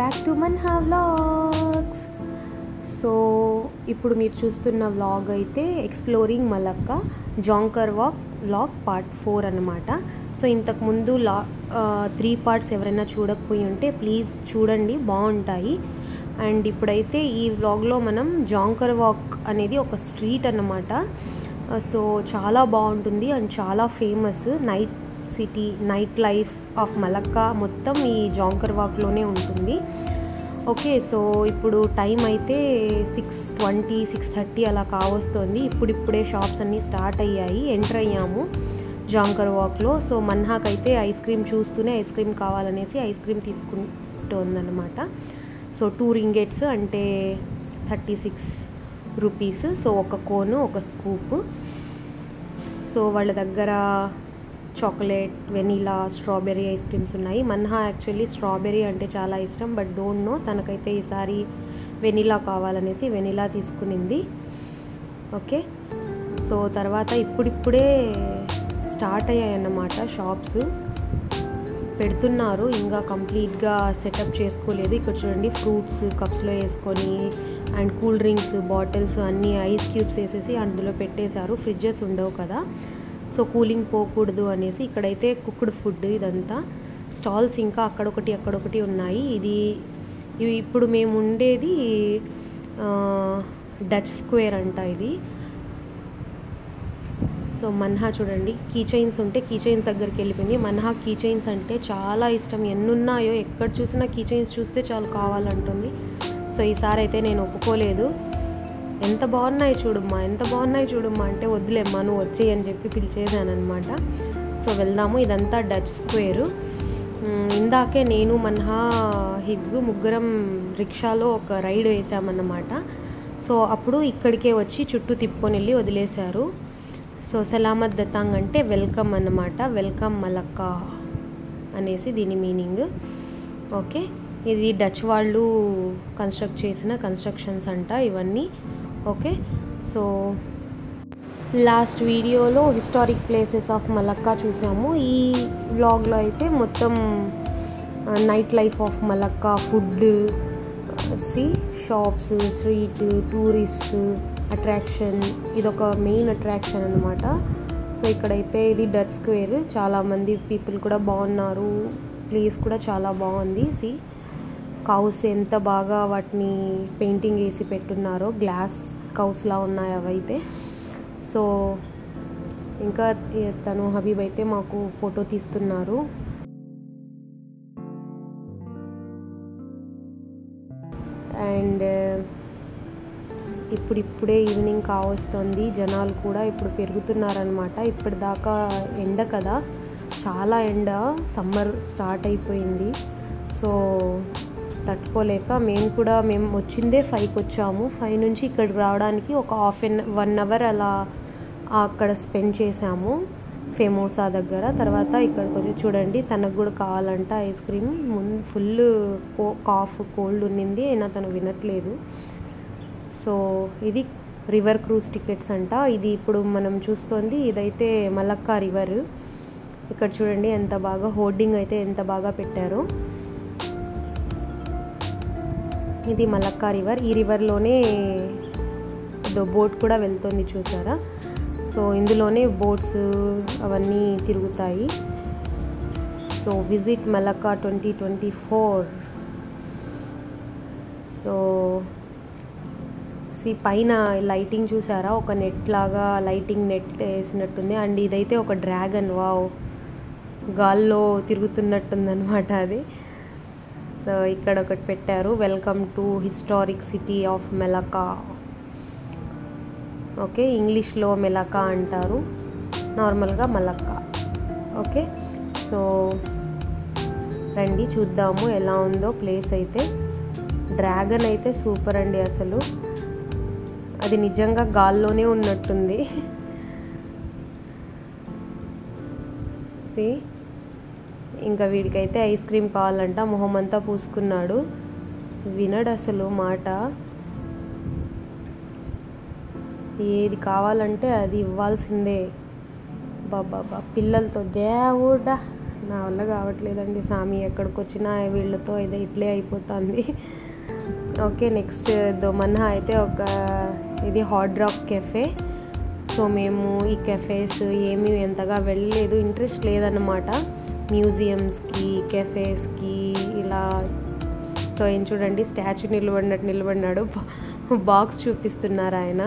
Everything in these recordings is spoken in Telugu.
Back to Manha vlogs. So ఇప్పుడు మీరు చూస్తున్న వ్లాగ్ అయితే exploring Malacca Jonker walk vlog part 4 అన్నమాట. సో ఇంతకుముందు 3 పార్ట్స్ ఎవరైనా చూడకపోయి ఉంటే ప్లీజ్ చూడండి, బాగుంటాయి. అండ్ ఇప్పుడైతే ఈ వ్లాగ్లో మనం జాంకర్ వాక్ అనేది ఒక స్ట్రీట్ అన్నమాట. సో చాలా బాగుంటుంది అండ్ చాలా famous. Night city, night life of Malacca మొత్తం ఈ జాంకర్ వాక్లోనే ఉంటుంది. ఓకే, సో ఇప్పుడు టైం అయితే 6:20, 6:30 అలా కావస్తుంది. ఇప్పుడిప్పుడే షాప్స్ అన్నీ స్టార్ట్ అయ్యాయి. ఎంటర్ అయ్యాము జాంకర్ వాక్లో. సో మన్హాక్ అయితే ఐస్ క్రీమ్ చూస్తూనే ఐస్ క్రీమ్ కావాలనేసి ఐస్ క్రీమ్ తీసుకుంటుందన్నమాట. సో 2 రింగెట్స్ అంటే 36 రూపీస్. సో ఒక కోను, ఒక స్కూప్. సో వాళ్ళ దగ్గర chocolate, vanilla, strawberry ice creams ఉన్నాయి. మన్హా యాక్చువల్లీ స్ట్రాబెర్రీ అంటే చాలా ఇష్టం, బట్ డోంట్ నో, తనకైతే ఈసారి వెనీలా కావాలనేసి వెనీలా తీసుకునింది. ఓకే, సో తర్వాత ఇప్పుడిప్పుడే స్టార్ట్ అయ్యాయి అన్నమాట షాప్స్. పెడుతున్నారు, ఇంకా కంప్లీట్గా సెటప్ చేసుకోలేదు. ఇక్కడ చూడండి, ఫ్రూట్స్ కప్స్లో వేసుకొని అండ్ కూల్ డ్రింక్స్ బాటిల్స్ అన్నీ ఐస్ క్యూబ్స్ వేసేసి అందులో పెట్టేశారు. ఫ్రిడ్జెస్ ఉండవు కదా, సో కూలింగ్ పోకూడదు అనేసి. ఇక్కడైతే కుక్డ్ ఫుడ్ ఇదంతా. స్టాల్స్ ఇంకా అక్కడొకటి ఉన్నాయి. ఇది ఇప్పుడు మేము ఉండేది డచ్ స్క్వేర్ అంట ఇది. సో మన్హా చూడండి, కీ చైన్స్ ఉంటే కీ చైన్స్ దగ్గరికి వెళ్ళిపోయింది. మన్హా కీ చైన్స్ అంటే చాలా ఇష్టం. ఎన్నున్నాయో, ఎక్కడ చూసినా కీ చైన్స్ చూస్తే చాలు కావాలంటుంది. సో ఈసారి అయితే నేను ఒప్పుకోలేదు. ఎంత బాగున్నాయి చూడమ్మా, ఎంత బాగున్నాయి చూడమ్మా అంటే వద్దులేమ్మా నువ్వు వచ్చేయి అని చెప్పి పిలిచేసాను అనమాట. సో వెళ్దాము. ఇదంతా డచ్ స్క్వేరు. ఇందాకే నేను మన్హా హిగ్గు ముగ్గురం రిక్షాలో ఒక రైడ్ వేసామన్నమాట. సో అప్పుడు ఇక్కడికే వచ్చి చుట్టూ తిప్పుకొని వెళ్ళి వదిలేశారు. సో సలామత్ దతాంగ్ అంటే వెల్కమ్ అన్నమాట. వెల్కమ్ మలక్కా అనేసి దీని మీనింగ్. ఓకే, ఇది డచ్ వాళ్ళు కన్స్ట్రక్ట్ చేసిన కన్స్ట్రక్షన్స్ అంట ఇవన్నీ. ఓకే, సో లాస్ట్ వీడియోలో హిస్టారిక్ ప్లేసెస్ ఆఫ్ మలక్కా చూసాము. ఈ వ్లాగ్లో అయితే మొత్తం night life of Malacca, food, shops, street, tourist attraction, ఇదొక మెయిన్ అట్రాక్షన్ అనమాట. సో ఇక్కడైతే ఇది డచ్ స్క్వేర్. చాలామంది పీపుల్ కూడా బాగున్నారు. ప్లేస్ కూడా చాలా బాగుంది. కౌస్ ఎంత బాగా వాటిని పెయింటింగ్ వేసి పెట్టున్నారో, గ్లాస్ కౌస్లా ఉన్నాయి అవైతే. సో ఇంకా తను హబీబ్ అయితే మాకు ఫోటో తీస్తున్నారు. అండ్ ఇప్పుడిప్పుడే ఈవినింగ్ కావస్తుంది. జనాలు కూడా ఇప్పుడు పెరుగుతున్నారనమాట. ఇప్పటిదాకా ఎండ కదా, చాలా ఎండ, సమ్మర్ స్టార్ట్ అయిపోయింది. సో తట్టుకోలేక మేము వచ్చిందే 5కి వచ్చాము. 5 నుంచి ఇక్కడికి రావడానికి ఒక 1 అవర్ అలా అక్కడ స్పెండ్ చేసాము ఫేమోసా దగ్గర. తర్వాత ఇక్కడికి వచ్చి చూడండి, తనకు కూడా కావాలంట ఐస్ క్రీమ్. ఫుల్ కోల్డ్ ఉన్నింది, అయినా తను వినట్లేదు. సో ఇది రివర్ క్రూజ్ టికెట్స్ అంట. ఇది ఇప్పుడు మనం చూస్తోంది ఇదైతే మలక్కా రివర్. ఇక్కడ చూడండి ఎంత బాగా హోర్డింగ్ అయితే ఎంత బాగా పెట్టారో. ఇది మలక్కా రివర్. ఈ రివర్లోనే బోట్ కూడా వెళ్తుంది చూసారా. సో ఇందులోనే బోట్స్ అవన్నీ తిరుగుతాయి. So visit Malacca 2024. సో పైన లైటింగ్ చూసారా, ఒక నెట్ లాగా లైటింగ్ నెట్ వేసినట్టుంది. అండ్ ఇదైతే ఒక డ్రాగన్, వావ్, గాల్లో తిరుగుతున్నట్టుందన్నమాట అది. సో ఇక్కడ ఒకటి పెట్టారు, welcome to historic city of Malacca. Okay, ఇంగ్లీష్లో మెలకా అంటారు, నార్మల్గా మలక్కా. ఓకే, సో రండి చూద్దాము ఎలా ఉందో ప్లేస్ అయితే. డ్రాగన్ అయితే సూపర్ అండి, అసలు అది నిజంగా గాల్లోనే ఉన్నట్టుంది. ఇంకా వీడికైతే ఐస్ క్రీమ్ కావాలంట, మొహం అంతా పూసుకున్నాడు, వినడు అసలు మాట. ఏది కావాలంటే అది ఇవ్వాల్సిందే. బాబా పిల్లలతో దేవుడా నా వల్ల కావట్లేదండి సామి, ఎక్కడికి వచ్చినా వీళ్ళతో ఇదే ఇట్లే అయిపోతుంది. ఓకే, నెక్స్ట్ దోమన్హా అయితే ఇది హాట్ రాక్ కెఫే. సో మేము ఈ కెఫేస్ ఏమీ ఎంతగా వెళ్ళలేదు, ఇంట్రెస్ట్ లేదన్నమాట మ్యూజియంస్కి, కెఫేస్కి ఇలా. సో ఏం చూడండి, స్టాచ్యూ నిలబడినాడు, బాక్స్ చూపిస్తున్నారు ఆయన.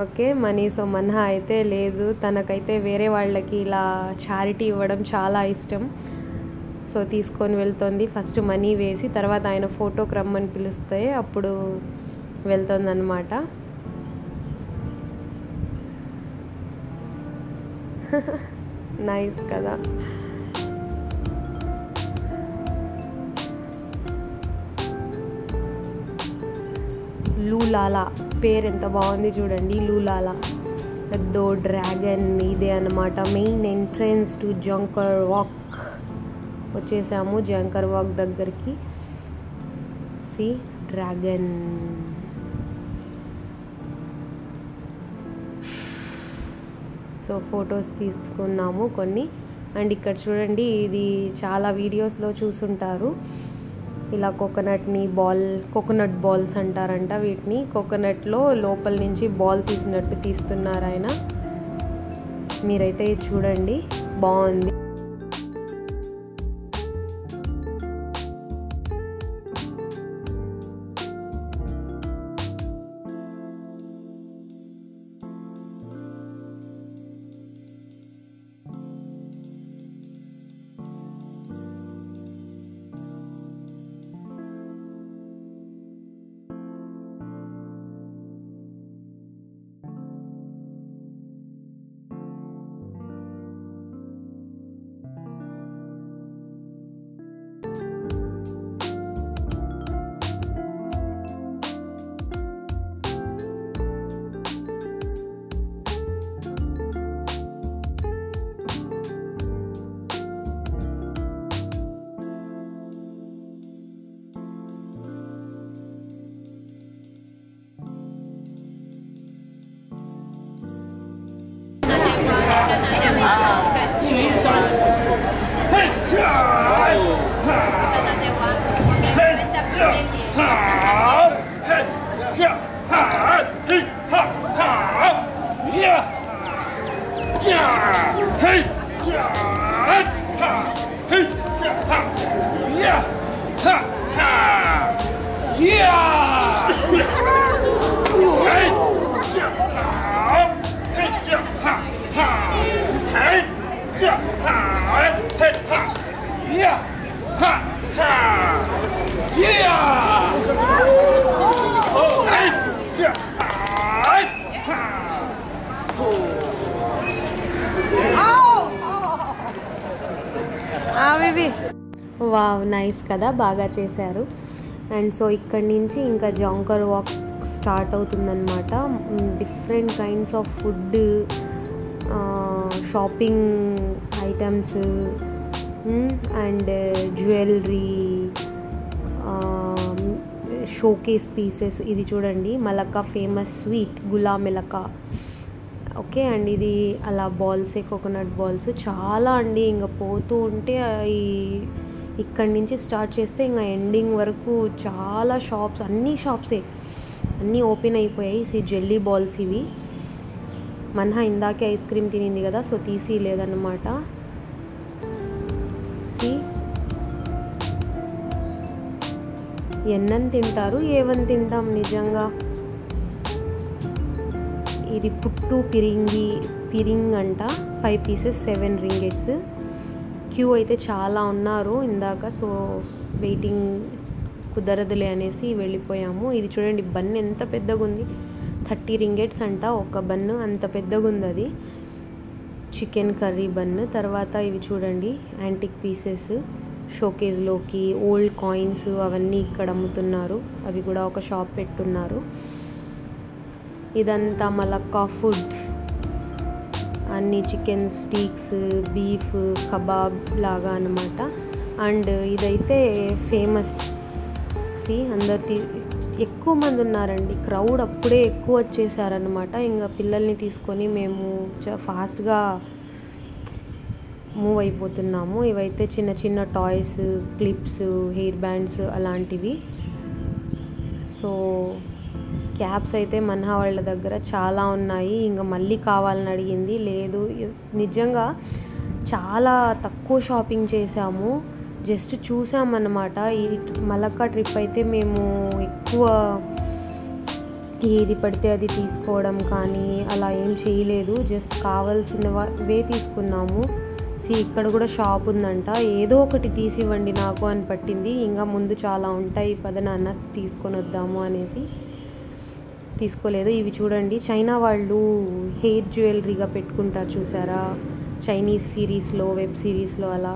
Okay money. సో మన్హా అయితే లేదు, తనకైతే వేరే వాళ్ళకి ఇలా చారిటీ ఇవ్వడం చాలా ఇష్టం. సో తీసుకొని వెళ్తుంది. ఫస్ట్ మనీ వేసి తర్వాత ఆయన ఫోటోకి రమ్మని పిలుస్తే అప్పుడు వెళ్తుంది అన్నమాట. నైస్ కదా. లూలాలా పేరు ఎంత బాగుంది చూడండి, లూలాలా. పెద్ద డ్రాగన్ ఇదే అన్నమాట main entrance to Jonker walk. వచ్చేసాము జాంకర్ వాక్ దగ్గరికి. See dragon. సో ఫొటోస్ తీసుకున్నాము కొన్ని. అండ్ ఇక్కడ చూడండి, ఇది చాలా వీడియోస్లో చూసుంటారు, ఇలా కోకోనట్ బాల్స్ అంటారంట వీటిని. కోకోనట్లో లోపల నుంచి బాల్ తీసినట్టు తీస్తున్నారు ఆయన. మీరైతే చూడండి, బాగుంది. వావ్, నైస్ కదా, బాగా చేశారు. అండ్ సో ఇక్కడి నుంచి ఇంకా జాంకర్ వాక్ స్టార్ట్ అవుతుందన్నమాట. Different kinds of food, shopping items and jewellery, showcase pieces. ఇది చూడండి, Malacca famous sweet gula melaka. Okay, and ఇది అలా బాల్సే, కోకోనట్ బాల్స్ చాలా అండి. ఇంకా పోతూ ఉంటే ఇక్కడి నుంచి స్టార్ట్ చేస్తే ఇంకా ఎండింగ్ వరకు చాలా షాప్స్, అన్ని షాప్సే, అన్నీ ఓపెన్ అయిపోయాయి. జెల్లీ బాల్స్ ఇవి. మన్హా ఇందాకే ఐస్ క్రీమ్ తినింది కదా, సో తీసి లేదన్నమాట. ఎన్నని తింటారు, ఏవని తింటాం నిజంగా. ఇది పుట్టు పిరింగ్ అంట, 5 పీసెస్ 7 రింగెట్స్. క్యూ అయితే చాలా ఉన్నారు ఇందాక, సో వెయిటింగ్ కుదరదులే అనేసి వెళ్ళిపోయాము. ఇది చూడండి, బన్ ఎంత పెద్దగా ఉంది, 30 రింగెట్స్ అంట ఒక బన్ను, అంత పెద్దగా ఉంది అది. Chicken curry bun. తర్వాత ఇవి చూడండి, యాంటిక్ పీసెస్, షోకేజ్లోకి ఓల్డ్ కాయిన్స్ అవన్నీ ఇక్కడ అమ్ముతున్నారు. అవి కూడా ఒక షాప్ పెట్టున్నారు. ఇదంతా మలక్కా ఫుడ్, అన్ని చికెన్ స్టీక్స్, బీఫ్, కబాబ్ లాగా అన్నమాట. అండ్ ఇదైతే ఫేమస్. అందరు ఎక్కువ మంది ఉన్నారండి, క్రౌడ్ అప్పుడే ఎక్కువ వచ్చేసారనమాట. ఇంకా పిల్లల్ని తీసుకొని మేము ఫాస్ట్గా మూవ్ అయిపోతున్నాము. ఇవైతే చిన్న చిన్న టాయ్స్, క్లిప్స్, హెయిర్ బ్యాండ్స్ అలాంటివి. సో క్యాప్స్ అయితే మన్హా వాళ్ళ దగ్గర చాలా ఉన్నాయి. ఇంకా మళ్ళీ కావాలని అడిగింది. లేదు, నిజంగా చాలా తక్కువ షాపింగ్ చేసాము, జస్ట్ చూసామన్నమాట. ఈ మలక్కా ట్రిప్ అయితే మేము ఎక్కువ ఏది పడితే అది తీసుకోవడం కానీ అలా ఏం చేయలేదు. జస్ట్ కావాల్సినవే తీసుకున్నాము. ఇక్కడ కూడా షాప్ ఉందంట, ఏదో ఒకటి తీసివ్వండి నాకు అని పట్టింది. ఇంకా ముందు చాలా ఉంటాయి, పద నాన్న తీసుకొని వద్దాము అనేసి తీసుకోలేదు. ఇవి చూడండి, చైనా వాళ్ళు హెయిర్ జ్యువెలరీగా పెట్టుకుంటారు చూసారా, చైనీస్ సిరీస్లో, వెబ్ సిరీస్లో అలా.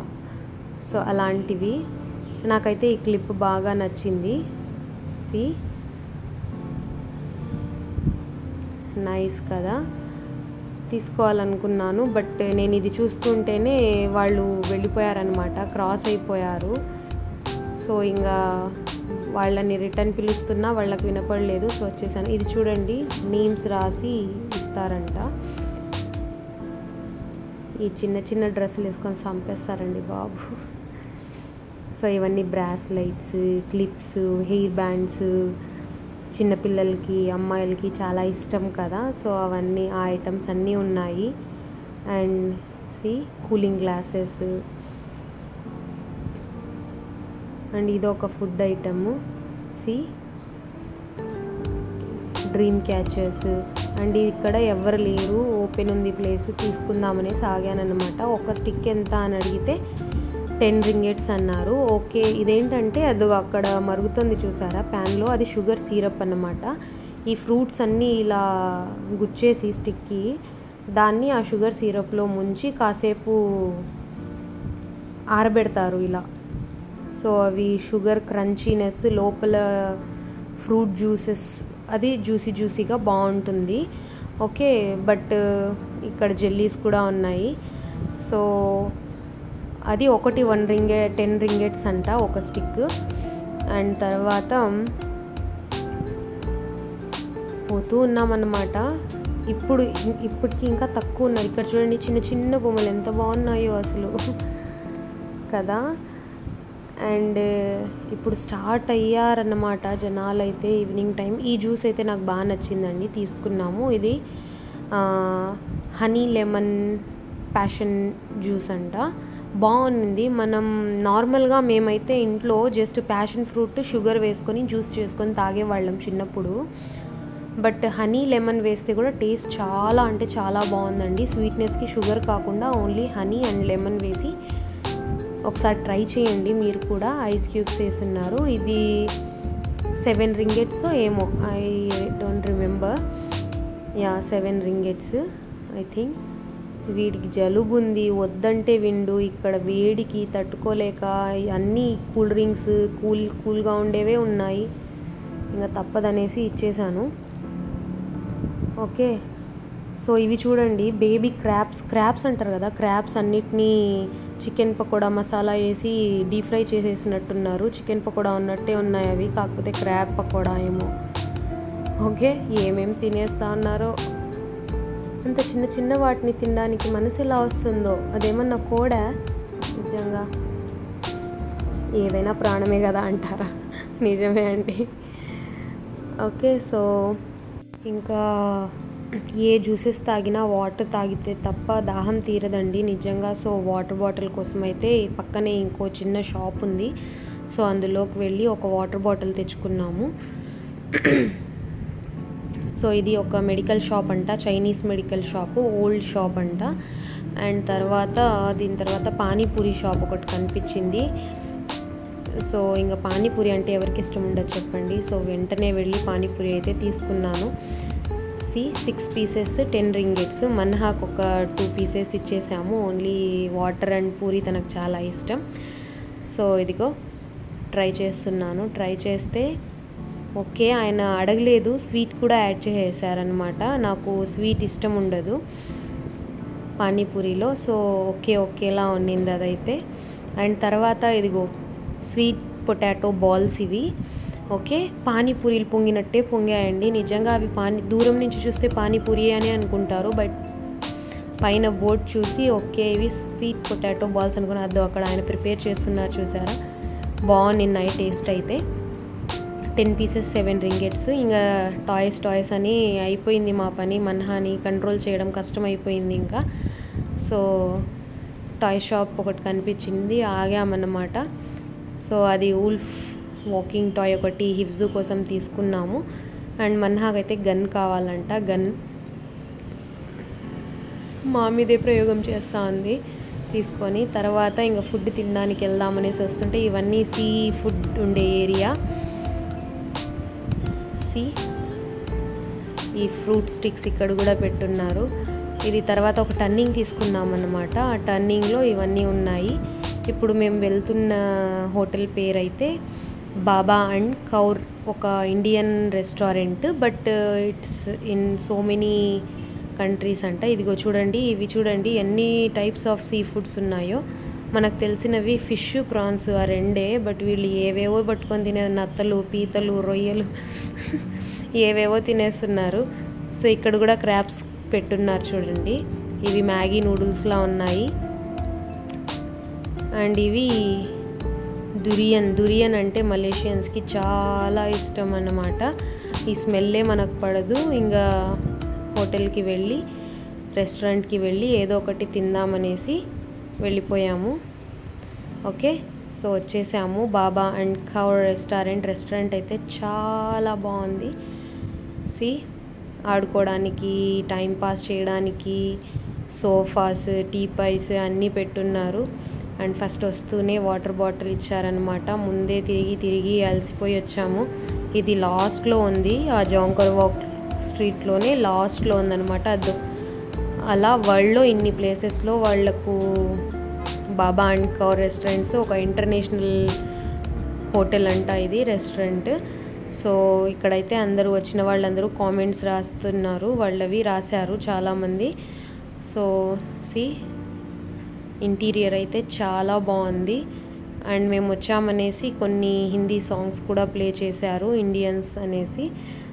సో అలాంటివి. నాకైతే ఈ క్లిప్ బాగా నచ్చింది. నైస్ కదా, తీసుకోవాలనుకున్నాను. బట్ నేను ఇది చూస్తుంటేనే వాళ్ళు వెళ్ళిపోయారనమాట, క్రాస్ అయిపోయారు. సో ఇంకా వాళ్ళని రిటర్న్ పిలుస్తున్నా వాళ్ళకి వినపడలేదు. సో వచ్చేసాను. ఇది చూడండి, నేమ్స్ రాసి ఇస్తారంట. ఈ చిన్న చిన్న డ్రెస్సులు వేసుకొని చంపేస్తారండి బాబు. సో ఇవన్నీ బ్రాస్లైట్స్, క్లిప్స్, హెయిర్ బ్యాండ్స్, చిన్నపిల్లలకి, అమ్మాయిలకి చాలా ఇష్టం కదా. సో అవన్నీ, ఆ ఐటమ్స్ అన్నీ ఉన్నాయి. అండ్ కూలింగ్ గ్లాసెస్, అండ్ ఇది ఒక food item. Dream catchers. And ఇక్కడ ఎవరు లేరు, ఓపెన్ ఉంది ప్లేస్, తీసుకుందామనేసి ఆగానన్నమాట. ఒక స్టిక్ ఎంత అని అడిగితే 10 ringgits అన్నారు. ఓకే, ఇదేంటంటే అది అక్కడ మరుగుతుంది చూసారా ప్యాన్లో, అది షుగర్ సిరప్ అన్నమాట. ఈ ఫ్రూట్స్ అన్నీ ఇలా గుచ్చేసి స్టిక్కి దాన్ని ఆ షుగర్ సిరప్లో ముంచి కాసేపు ఆరబెడతారు ఇలా. సో అవి షుగర్ క్రంచీనెస్, లోపల ఫ్రూట్ జ్యూసెస్, అది జ్యూసీగా బాగుంటుంది. ఓకే, బట్ ఇక్కడ జెల్లీస్ కూడా ఉన్నాయి. సో అది ఒకటి 10 ringgits అంట ఒక స్టిక్. అండ్ తర్వాత పోతూ ఉన్నామన్నమాట. ఇప్పటికి ఇంకా తక్కువ ఉన్నాయి. ఇక్కడ చూడండి, చిన్న చిన్న బొమ్మలు ఎంత బాగున్నాయో అసలు కదా. అండ్ ఇప్పుడు స్టార్ట్ అయ్యారన్నమాట జనాలు అయితే, ఈవినింగ్ టైం. ఈ జ్యూస్ అయితే నాకు బాగా నచ్చిందండి, తీసుకున్నాము. ఇది హనీ లెమన్ ప్యాషన్ జ్యూస్ అంట, బాగుంది. మనం నార్మల్గా మేమైతే ఇంట్లో జస్ట్ ప్యాషన్ ఫ్రూట్, షుగర్ వేసుకొని జ్యూస్ చేసుకొని తాగేవాళ్ళం చిన్నప్పుడు. బట్ హనీ లెమన్ వేస్తే కూడా టేస్ట్ చాలా అంటే చాలా బాగుందండి. స్వీట్నెస్కి షుగర్ కాకుండా ఓన్లీ హనీ అండ్ లెమన్ వేసి ఒకసారి ట్రై చేయండి మీరు కూడా. ఐస్ క్యూబ్స్ వేస్తున్నారు. ఇది 7 ringgits ఏమో, I don't remember. 7 ringgits I think. వీడికి జలుబు ఉంది, వద్దంటే విండు. ఇక్కడ వేడికి తట్టుకోలేక అన్నీ కూల్ డ్రింక్స్ కూల్గా ఉండేవే ఉన్నాయి, ఇంకా తప్పదనేసి ఇచ్చేసాను. ఓకే, సో ఇవి చూడండి, బేబీ క్రాబ్స్ అంటారు కదా, క్రాబ్స్ అన్నిటినీ చికెన్ పకోడా మసాలా వేసి డీప్ ఫ్రై చేసేసినట్టున్నారు. చికెన్ పకోడా ఉన్నట్టే ఉన్నాయి అవి, కాకపోతే క్రాబ్ పకోడా ఏమో. ఓకే, ఏమేమి తినేస్తా ఉన్నారో. అంత చిన్న చిన్న వాటిని తినడానికి మనసు ఎలా వస్తుందో. అదేమన్నా కోడా? నిజంగా ఏదైనా ప్రాణమే కదా అంటారా? నిజమే అండి. ఓకే, సో ఇంకా ఏ జ్యూసెస్ తాగినా వాటర్ తాగితే తప్ప దాహం తీరదండి నిజంగా. సో వాటర్ బాటిల్ కోసం అయితే పక్కనే ఇంకో చిన్న షాప్ ఉంది. సో అందులోకి వెళ్ళి ఒక వాటర్ బాటిల్ తెచ్చుకున్నాము. సో ఇది ఒక మెడికల్ షాప్ అంట, Chinese medical shop, old shop అంట. అండ్ దీని తర్వాత పానీపూరి షాప్ ఒకటి కనిపించింది. సో ఇంకా పానీపూరి అంటే ఎవరికి ఇష్టం ఉండదు చెప్పండి. సో వెంటనే వెళ్ళి పానీపూరి అయితే తీసుకున్నాను. 6 pieces 10 ringgits. మన్హాకు ఒక 2 pieces ఇచ్చేసాము. ఓన్లీ వాటర్ అండ్ పూరి తనకు చాలా ఇష్టం. సో ఇదిగో ట్రై చేస్తున్నాను. ట్రై చేస్తే ఓకే, ఆయన అడగలేదు, స్వీట్ కూడా యాడ్ చేసేసారనమాట. నాకు స్వీట్ ఇష్టం ఉండదు పానీపూరిలో. సో ఓకేలా ఉన్నింది అదైతే. అండ్ తర్వాత ఇదిగో స్వీట్ పొటాటో బాల్స్ ఇవి. ఓకే, పానీపూరీలు పొంగినట్టే పొంగాయండి నిజంగా. అవి దూరం నుంచి చూస్తే పానీపూరి అని అనుకుంటారు, బట్ పైన బోర్డ్ చూసి ఓకే ఇవి స్వీట్ పొటాటో బాల్స్ అనుకుని అదో అక్కడ ఆయన ప్రిపేర్ చేస్తున్నారు చూసారా, బాగున్నాయి టేస్ట్ అయితే. 10 pieces 7 ringgits. ఇంకా టాయ్స్ అని అయిపోయింది మా పని. మన్హాని కంట్రోల్ చేయడం కష్టం అయిపోయింది ఇంకా. సో టాయ్ షాప్ ఒకటి కనిపించింది, ఆగామన్నమాట. సో అది వుల్ఫ్ వాకింగ్ టాయ్ ఒకటి హిఫ్జు కోసం తీసుకున్నాము. అండ్ మన్హాకైతే గన్ కావాలంట. గన్ మా మీదే ప్రయోగం చేస్తూ ఉంది తీసుకొని. తర్వాత ఇంకా ఫుడ్ తినడానికి వెళ్దామనేసి వస్తుంటే ఇవన్నీ సీ ఫుడ్ ఉండే ఏరియా. ఈ ఫ్రూట్ స్టిక్స్ ఇక్కడ కూడా పెట్టున్నారు. ఇది తర్వాత ఒక టర్నింగ్ తీసుకున్నామన్నమాట. ఆ టర్నింగ్లో ఇవన్నీ ఉన్నాయి. ఇప్పుడు మేము వెళ్తున్న హోటల్ పేరు అయితే బాబా అండ్ కౌర్, ఒక Indian restaurant, but it's in so many countries అంట. ఇదిగో చూడండి, ఇవి చూడండి ఎన్ని టైప్స్ ఆఫ్ సీ ఫుడ్స్ ఉన్నాయో. మనకు తెలిసినవి ఫిష్, ప్రాన్స్ ఆ రెండే, బట్ వీళ్ళు ఏవేవో పట్టుకొని తినే, నత్తలు, పీతలు, రొయ్యలు ఏవేవో తినేస్తున్నారు. సో ఇక్కడ కూడా క్రాబ్స్ పెట్టున్నారు చూడండి. ఇవి మ్యాగీ నూడిల్స్లా ఉన్నాయి. అండ్ ఇవి దురియన్ అంటే మలేషియన్స్కి చాలా ఇష్టం అన్నమాట. ఈ స్మెల్లే మనకు పడదు. ఇంకా హోటల్కి వెళ్ళి రెస్టారెంట్కి వెళ్ళి ఏదో ఒకటి తిందామనేసి వెళ్ళిపోయాము. ఓకే, సో వచ్చేసాము. బాబా అండ్ కౌర్ రెస్టారెంట్ అయితే చాలా బాగుంది. ఆడుకోవడానికి, టైం పాస్ చేయడానికి సోఫాస్, టీపాయ్స్ అన్నీ పెట్టున్నారు. అండ్ ఫస్ట్ వస్తూనే వాటర్ బాటిల్ ఇచ్చారనమాట. ముందే తిరిగి అలసిపోయి వచ్చాము. ఇది లాస్ట్లో ఉంది, ఆ జాంకర్ వాక్ స్ట్రీట్లోనే లాస్ట్లో ఉందన్నమాట. అది అలా వరల్డ్లో ఇన్ని ప్లేసెస్లో వాళ్లకు బాబా అండ్ కౌర్ రెస్టారెంట్స్ ఒక ఇంటర్నేషనల్ హోటల్ అంట ఇది రెస్టారెంట్. సో ఇక్కడైతే అందరూ వచ్చిన వాళ్ళందరూ కామెంట్స్ రాస్తున్నారు, వాళ్ళవి రాశారు చాలామంది. సో ఇంటీరియర్ అయితే చాలా బాగుంది. అండ్ మేము వచ్చామనేసి కొన్ని హిందీ సాంగ్స్ కూడా ప్లే చేశారు, ఇండియన్స్ అనేసి.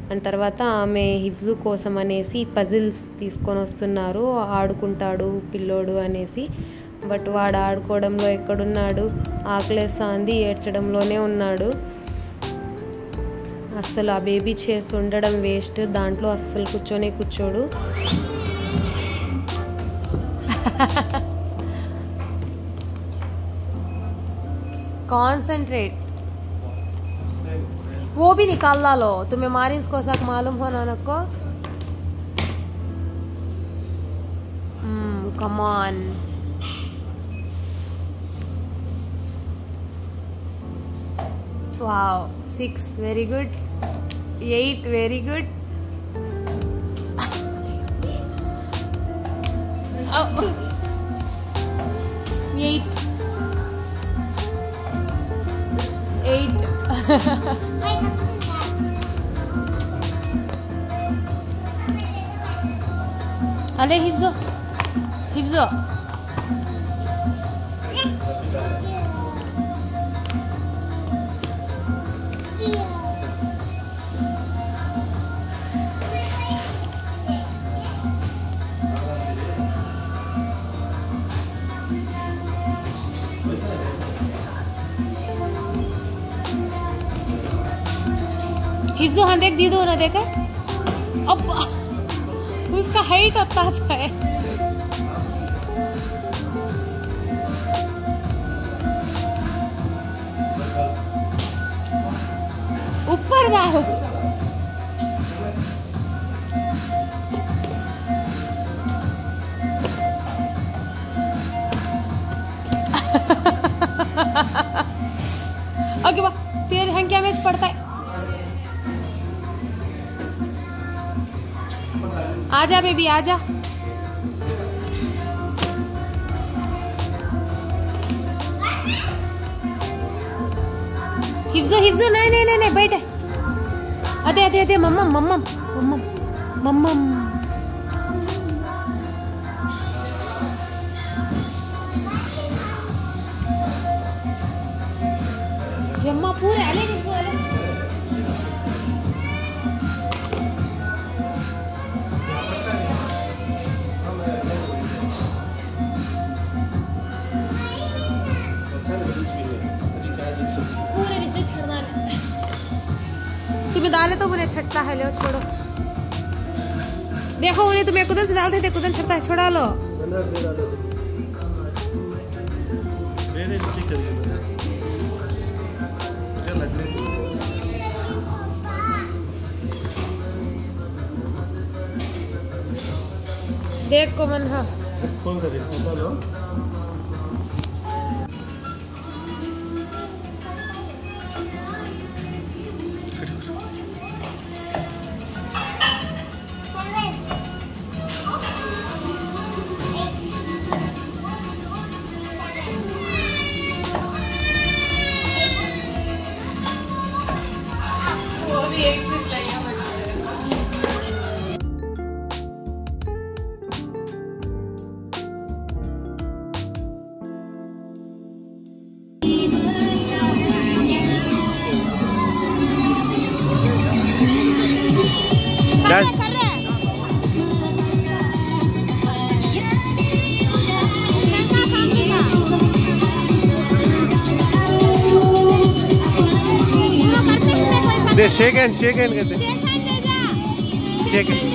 అండ్ తర్వాత ఆమె హిఫ్జు కోసం అనేసి పజిల్స్ తీసుకొని వస్తున్నారు, ఆడుకుంటాడు పిల్లోడు అనేసి. బట్ వాడు ఆడుకోవడంలో ఎక్కడున్నాడు, ఆకలేస్తాంది, ఏడ్చడంలోనే ఉన్నాడు. అస్సలు ఆ బేబీ చేసి ఉండడం వేస్ట్, దాంట్లో అస్సలు కూర్చోడు. कॉन्सेंट्रेट वो भी निकालना लो, तुम्हें मारिंस को साक मालूम होना नको. Come on, wow 6 very good, 8 very good. 8 अरे हिफ्जो हिफ्जो हाँ देख दीदो ना देखा, अब उसका हाइट आता है. ऊपर डाल. ओके बा, तेरे हैं क्या मैच पड़ता है. आजा बेबी आजा. हिफ्जो नहीं बैठे. अदे मम्मम. यम्मा पूरे अले हिफ्जो अले. डाले तो मुझे छटता है, लो छोड़ो। देखो उन्हें तुम्हें कुदन से डालते थे, कुदन छटता है, छोड़ा लो। देख को मन हा फोन कर लो। शेक हैंड कहते हैं। शेक हैंड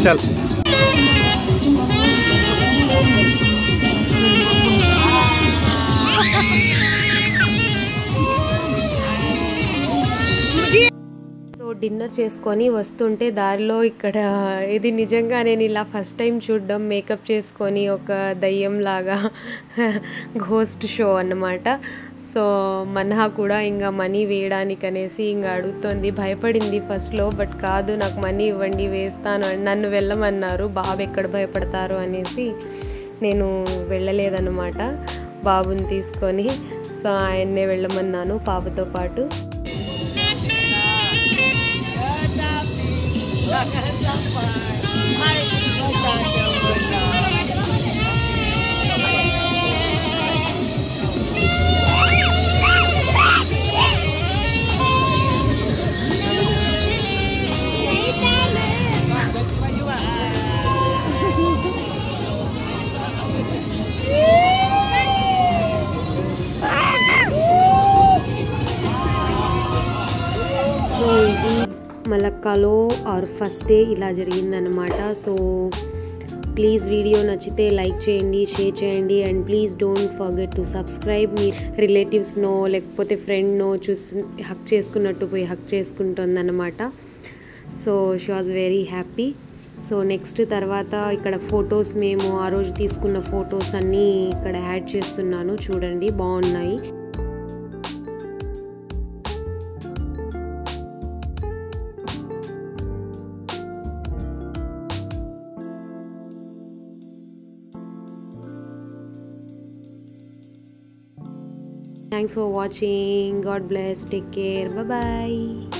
चल డిన్నర్ చేసుకొని వస్తుంటే దారిలో ఇక్కడ ఇది నిజంగా నేను ఇలా ఫస్ట్ టైం చూడడం, మేకప్ చేసుకొని ఒక దయ్యంలాగా ఘోస్ట్ షో అన్నమాట. సో మన్హా కూడా ఇంకా మనీ వేయడానికి అనేసి ఇంకా అడుగుతోంది. భయపడింది ఫస్ట్లో, బట్ కాదు నాకు మనీ ఇవ్వండి వేస్తాను అని నన్ను వెళ్ళమన్నారు. బాబు ఎక్కడ భయపడతారు అనేసి నేను వెళ్ళలేదన్నమాట బాబుని తీసుకొని. సో ఆయన్నే వెళ్ళమన్నాను పాపతో పాటు. సో ఇది మలక్కాలో ఆర్ ఫస్ట్ డే ఇలా జరిగిందనమాట. సో ప్లీజ్ వీడియో నచ్చితే లైక్ చేయండి, షేర్ చేయండి and please don't forget to subscribe. మీ రిలేటివ్స్నో లేకపోతే ఫ్రెండ్నో చూసి హక్ చేసుకున్నట్టు పోయి హక్ చేసుకుంటుందన్నమాట. So she was very happy. So next తర్వాత ఇక్కడ ఫొటోస్, మేము ఆ రోజు తీసుకున్న ఫొటోస్ అన్నీ ఇక్కడ యాడ్ చేస్తున్నాను, చూడండి బాగున్నాయి. Thanks for watching. God bless. Take care. Bye bye.